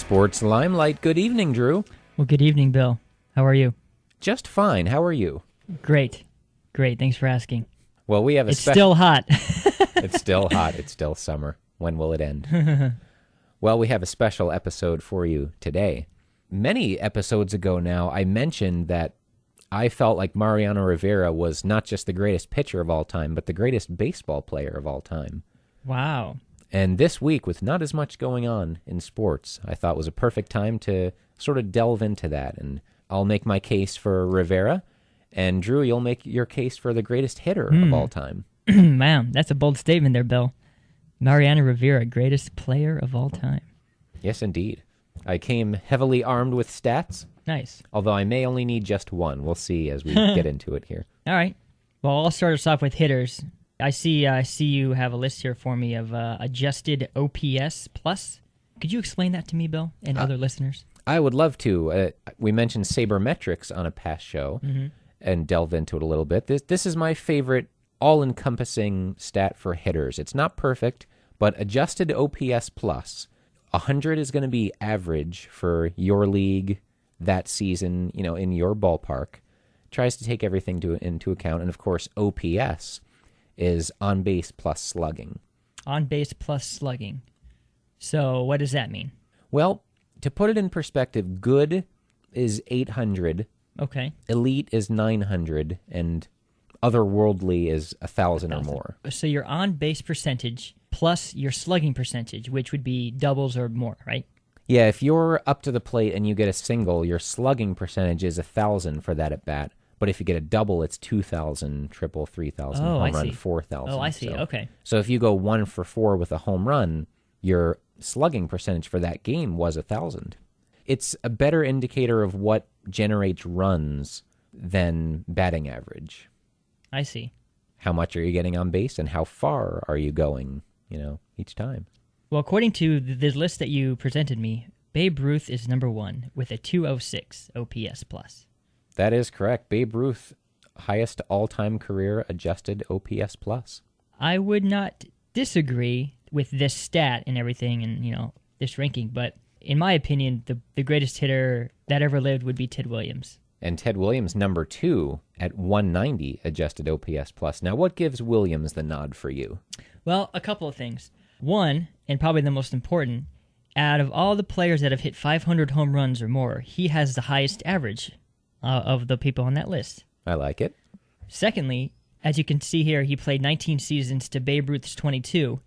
Sports Limelight. Good evening, Drew. Well, good evening, Bill. How are you? Just fine. How are you? Great. Great. Thanks for asking. Well, we have It's still hot. It's still hot. It's still summer. When will it end? Well, we have a special episode for you today. Many episodes ago now, I mentioned that I felt like Mariano Rivera was not just the greatest pitcher of all time, but the greatest baseball player of all time. Wow. And this week, with not as much going on in sports, I thought was a perfect time to sort of delve into that. And I'll make my case for Rivera, and Drew, you'll make your case for the greatest hitter of all time. Man, that's a bold statement there, Bill. Mariano Rivera, greatest player of all time. Yes, indeed. I came heavily armed with stats, Nice. although I may only need just one. We'll see as we get into it here. All right. Well, I'll start us off with hitters. I see you have a list here for me of adjusted OPS plus. Could you explain that to me, Bill, and other listeners? I would love to. We mentioned sabermetrics on a past show and delve into it a little bit. This is my favorite all-encompassing stat for hitters. It's not perfect, but adjusted OPS plus. 100 is going to be average for your league that season, in your ballpark. Tries to take everything into account. And, of course, OPS is on base plus slugging. On base plus slugging. So what does that mean? Well, to put it in perspective, good is 800, Okay. elite is 900, and otherworldly is 1,000 or more. So your on base percentage plus your slugging percentage, which would be doubles or more, right? Yeah, if you're up to the plate and you get a single, your slugging percentage is 1,000 for that at bat. But if you get a double, it's 2,000, triple 3,000, Oh, I home run see. 4,000. Oh, I see. Okay. So if you go 1 for 4 with a home run, your slugging percentage for that game was 1,000. It's a better indicator of what generates runs than batting average. I see. How much are you getting on base and how far are you going, each time? Well, according to the list that you presented me, Babe Ruth is number one with a 206 OPS plus. That is correct. Babe Ruth, highest all-time career adjusted OPS plus. I would not disagree with this stat and everything and, this ranking, but in my opinion, the greatest hitter that ever lived would be Ted Williams. And Ted Williams, number 2 at 190 adjusted OPS plus. Now, what gives Williams the nod for you? Well, a couple of things. One, and probably the most important, out of all the players that have hit 500 home runs or more, he has the highest average of the people on that list. I like it. Secondly, as you can see here, he played 19 seasons to Babe Ruth's 22.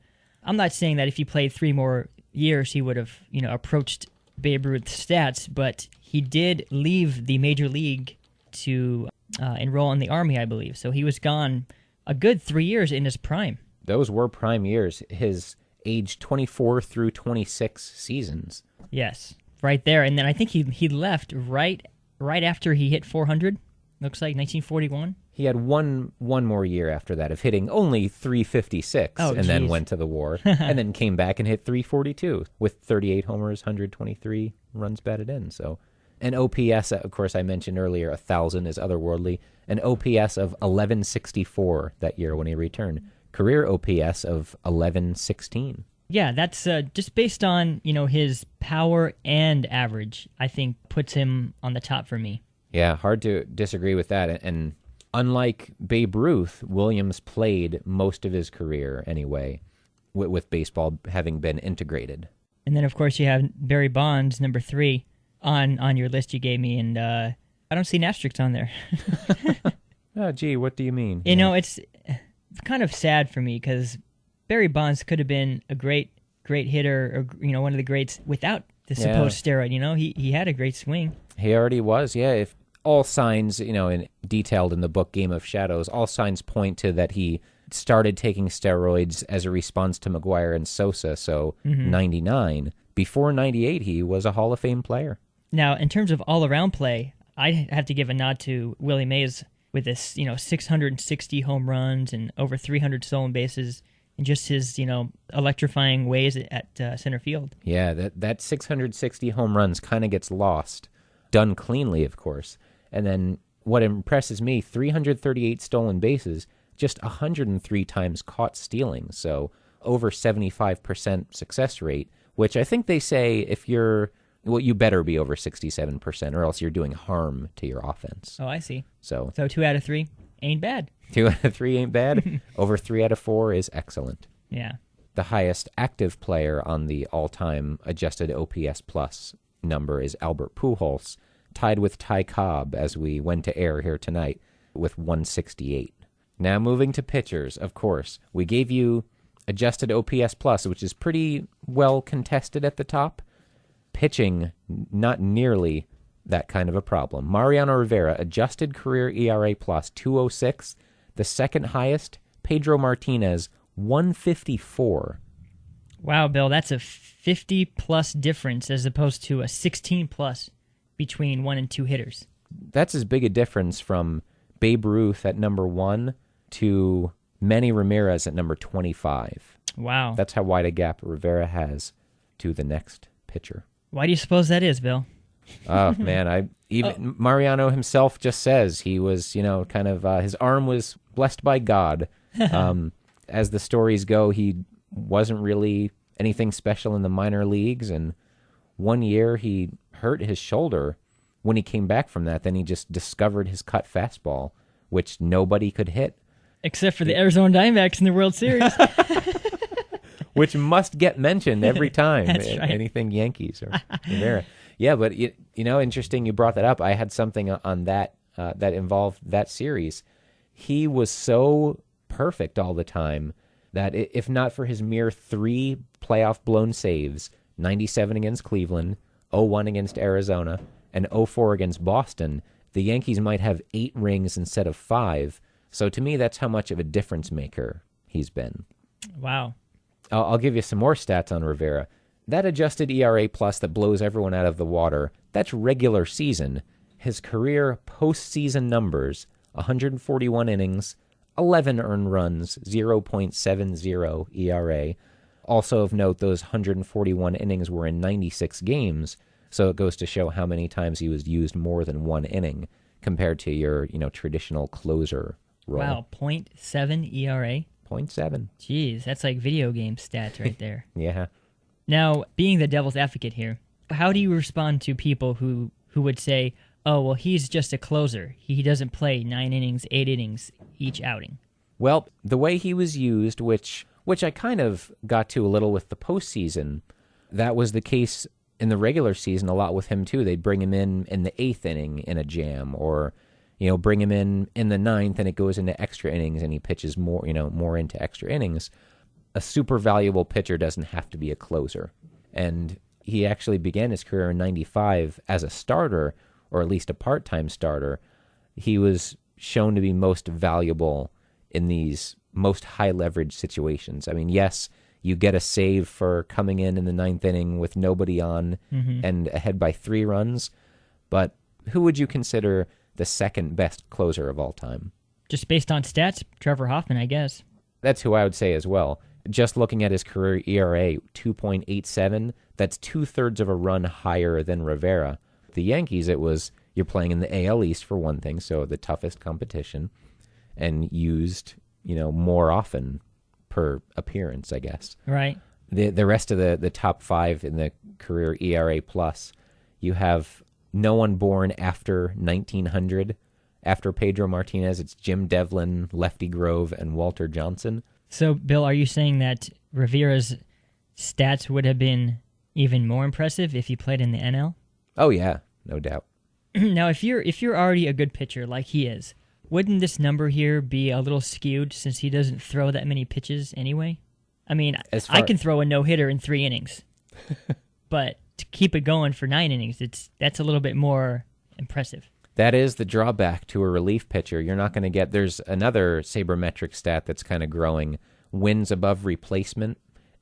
I'm not saying that if he played 3 more years, he would have, approached Babe Ruth's stats, but he did leave the major league to enroll in the Army, I believe. So he was gone a good 3 years in his prime. Those were prime years, his age 24 through 26 seasons. Yes, right there. And then I think he left right after he hit 400. Looks like 1941. He had one more year after that of hitting only 356 then went to the war and then came back and hit 342 with 38 homers, 123 runs batted in. So an OPS, of course, I mentioned earlier, 1,000 is otherworldly. An OPS of 1164 that year when he returned. Career OPS of 1116. Yeah, that's just based on, his power and average, I think puts him on the top for me. Yeah, hard to disagree with that. And unlike Babe Ruth, Williams played most of his career anyway, with baseball having been integrated. And then, of course, you have Barry Bonds, number 3, on your list you gave me, and I don't see an asterisk on there. Oh, gee, what do you mean? It's kind of sad for me because Barry Bonds could have been a great hitter, or one of the greats without the supposed steroid. He had a great swing. He already was, yeah. If all signs, detailed in the book Game of Shadows, all signs point to that he started taking steroids as a response to McGuire and Sosa. So 99, before 98, he was a Hall of Fame player. Now, in terms of all around play, I have to give a nod to Willie Mays with this, 660 home runs and over 300 stolen bases, and just his, electrifying ways at center field. Yeah, that 660 home runs kind of gets lost. Done cleanly, of course. And then what impresses me, 338 stolen bases, just 103 times caught stealing. So over 75% success rate, which I think they say if you're Well, you better be over 67%, or else you're doing harm to your offense. Oh, I see. So 2 out of 3 ain't bad. 2 out of 3 ain't bad. Over 3 out of 4 is excellent. Yeah. The highest active player on the all-time adjusted OPS plus number is Albert Pujols, tied with Ty Cobb as we went to air here tonight with 168. Now moving to pitchers, of course. We gave you adjusted OPS plus, which is pretty well contested at the top. Pitching, not nearly that kind of a problem. Mariano Rivera, adjusted career ERA plus 206. The second highest, Pedro Martinez, 154. Wow, Bill, that's a 50-plus difference as opposed to a 16-plus between 1 and 2 hitters. That's as big a difference from Babe Ruth at number 1 to Manny Ramirez at number 25. Wow. That's how wide a gap Rivera has to the next pitcher. Why do you suppose that is, Bill? Oh, man, Mariano himself just says he was, kind of, his arm was blessed by God. As the stories go, he wasn't really anything special in the minor leagues, and one year he hurt his shoulder. When he came back from that, then he just discovered his cut fastball, which nobody could hit. Except for the Arizona Diamondbacks in the World Series. Which must get mentioned every time. That's right. Anything Yankees or Rivera. Yeah, but interesting you brought that up. I had something on that that involved that series. He was so perfect all the time that if not for his mere 3 playoff blown saves, 97 against Cleveland, 0-1 against Arizona, and 0-4 against Boston, the Yankees might have 8 rings instead of 5. So to me, that's how much of a difference maker he's been. Wow. I'll give you some more stats on Rivera. That adjusted ERA plus that blows everyone out of the water, that's regular season. His career postseason numbers, 141 innings, 11 earned runs, 0.70 ERA. Also of note, those 141 innings were in 96 games, so it goes to show how many times he was used more than 1 inning compared to your, traditional closer role. Wow, 0.7 ERA? 0.7. Jeez, that's like video game stats right there. Yeah. Now, being the devil's advocate here, how do you respond to people who would say, oh, well, he's just a closer. He doesn't play 9 innings, 8 innings each outing? Well, the way he was used, which I kind of got to a little with the postseason, that was the case in the regular season a lot with him too. They'd bring him in the 8th inning in a jam, or bring him in the 9th and it goes into extra innings and he pitches more, more into extra innings. A super valuable pitcher doesn't have to be a closer. And he actually began his career in 95 as a starter, or at least a part-time starter. He was shown to be most valuable in these most high-leverage situations. I mean, yes, you get a save for coming in the 9th inning with nobody on and ahead by 3 runs, but who would you consider the second best closer of all time? Just based on stats, Trevor Hoffman, I guess. That's who I would say as well. Just looking at his career ERA, 2.87, that's 2/3 of a run higher than Rivera. The Yankees, it was, you're playing in the AL East for one thing, so the toughest competition, and used, more often per appearance, I guess. Right. The rest of the top 5 in the career ERA plus, you have no one born after 1900. After Pedro Martinez, it's Jim Devlin, Lefty Grove, and Walter Johnson. So, Bill, are you saying that Rivera's stats would have been even more impressive if he played in the NL? Oh yeah, no doubt. Now, if you're already a good pitcher like he is, wouldn't this number here be a little skewed since he doesn't throw that many pitches anyway? I mean, I can throw a no-hitter in 3 innings, but to keep it going for 9 innings, that's a little bit more impressive. That is the drawback to a relief pitcher. You're not going to get, there's another sabermetric stat that's kind of growing, wins above replacement.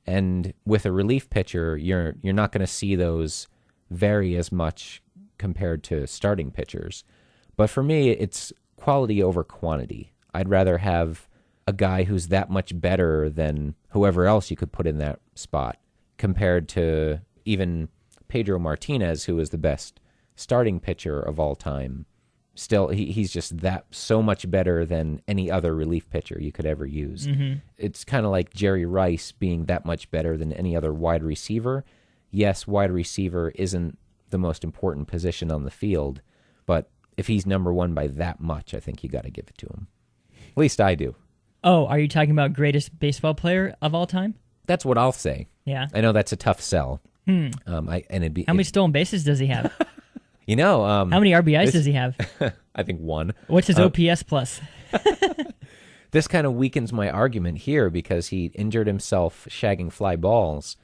And with a relief pitcher, you're not going to see those vary as much compared to starting pitchers. But for me, it's quality over quantity. I'd rather have a guy who's that much better than whoever else you could put in that spot compared to even Pedro Martinez, who is the best starting pitcher of all time. Still, he's just that so much better than any other relief pitcher you could ever use. It's kind of like Jerry Rice being that much better than any other wide receiver. Yes, wide receiver isn't the most important position on the field. But if he's number one by that much, I think you got to give it to him. At least I do. Oh, are you talking about greatest baseball player of all time? That's what I'll say. Yeah. I know that's a tough sell. How many stolen bases does he have? How many RBIs does he have? I think one. What's his OPS plus? This kind of weakens my argument here because he injured himself shagging fly balls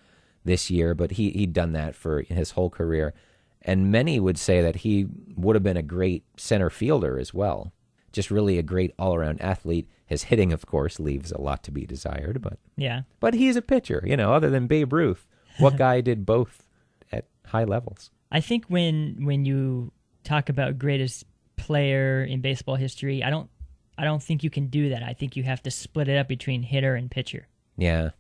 this year, but he'd done that for his whole career. And many would say that he would have been a great center fielder as well. Just really a great all-around athlete. His hitting, of course, leaves a lot to be desired, but he's a pitcher, other than Babe Ruth. What guy did both at high levels? I think when you talk about greatest player in baseball history, I don't think you can do that. I think you have to split it up between hitter and pitcher. Yeah.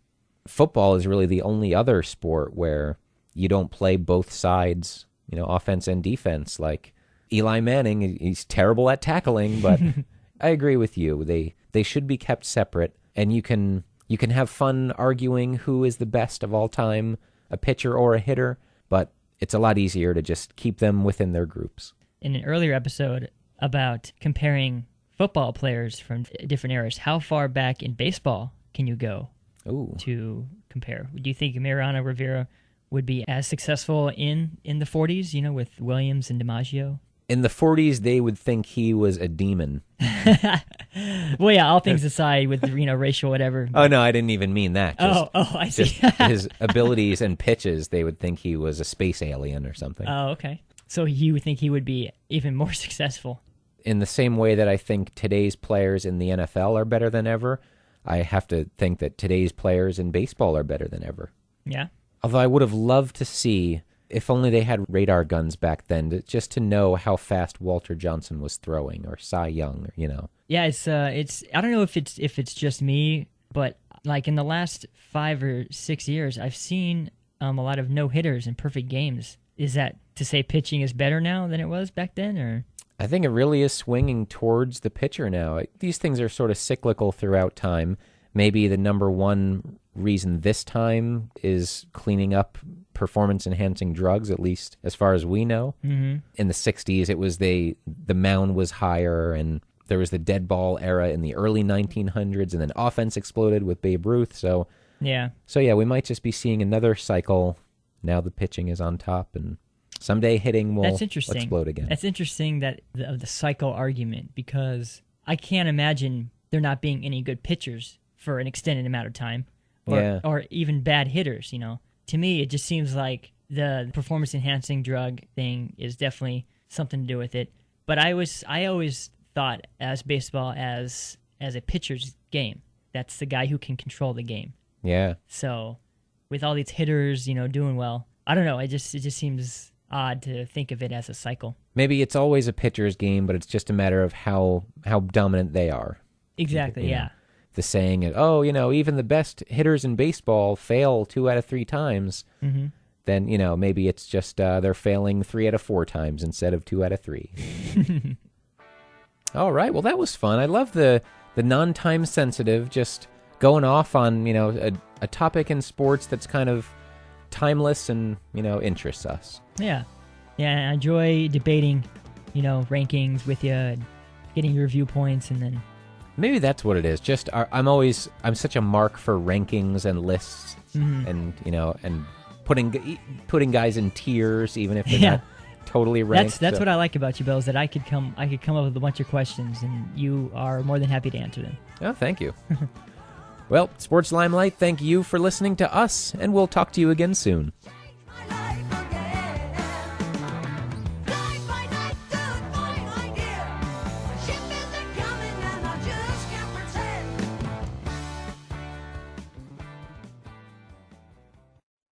Football is really the only other sport where you don't play both sides, offense and defense. Like Eli Manning, he's terrible at tackling, but I agree with you. They should be kept separate, and you can have fun arguing who is the best of all time, a pitcher or a hitter, but it's a lot easier to just keep them within their groups. In an earlier episode about comparing football players from different eras, how far back in baseball can you go to compare? Do you think Mariano Rivera would be as successful in the 40s, with Williams and DiMaggio? In the 40s, they would think he was a demon. Well, yeah, all things aside with, racial whatever. Oh, no, I didn't even mean that. I see. His abilities and pitches, they would think he was a space alien or something. Oh, okay. So you would think he would be even more successful. In the same way that I think today's players in the NFL are better than ever, I have to think that today's players in baseball are better than ever. Yeah. Although I would have loved to see, if only they had radar guns back then, just to know how fast Walter Johnson was throwing, or Cy Young, Yeah, it's I don't know if it's just me, but like in the last 5 or 6 years, I've seen a lot of no-hitters and perfect games. Is that to say pitching is better now than it was back then, or? I think it really is swinging towards the pitcher now. These things are sort of cyclical throughout time. Maybe the number one reason this time is cleaning up performance-enhancing drugs, at least as far as we know. Mm-hmm. In the 60s, it was the mound was higher, and there was the dead ball era in the early 1900s, and then offense exploded with Babe Ruth. So yeah, we might just be seeing another cycle. Now the pitching is on top, and someday hitting will explode again. That's interesting that the cycle argument, because I can't imagine there not being any good pitchers for an extended amount of time, or even bad hitters. To me, it just seems like the performance-enhancing drug thing is definitely something to do with it. But I always thought as baseball as a pitcher's game. That's the guy who can control the game. Yeah. So with all these hitters, doing well, I don't know. It just seems odd to think of it as a cycle. Maybe it's always a pitcher's game, but it's just a matter of how dominant they are. Exactly. Yeah. The saying, even the best hitters in baseball fail 2 out of 3 times. Mm-hmm. Then maybe it's just they're failing 3 out of 4 times instead of 2 out of 3. All right. Well, that was fun. I love the non-time sensitive, just going off on a topic in sports that's kind of timeless and interests us. Yeah. I enjoy debating rankings with you and getting your viewpoints, and then maybe that's what it is. Just I'm such a mark for rankings and lists, mm-hmm. and putting guys in tiers, even if they're not totally ranked. That's what I like about you, Bill, is that I could come up with a bunch of questions, and you are more than happy to answer them. Oh, thank you. Well, Sports Limelight, thank you for listening to us, and we'll talk to you again soon.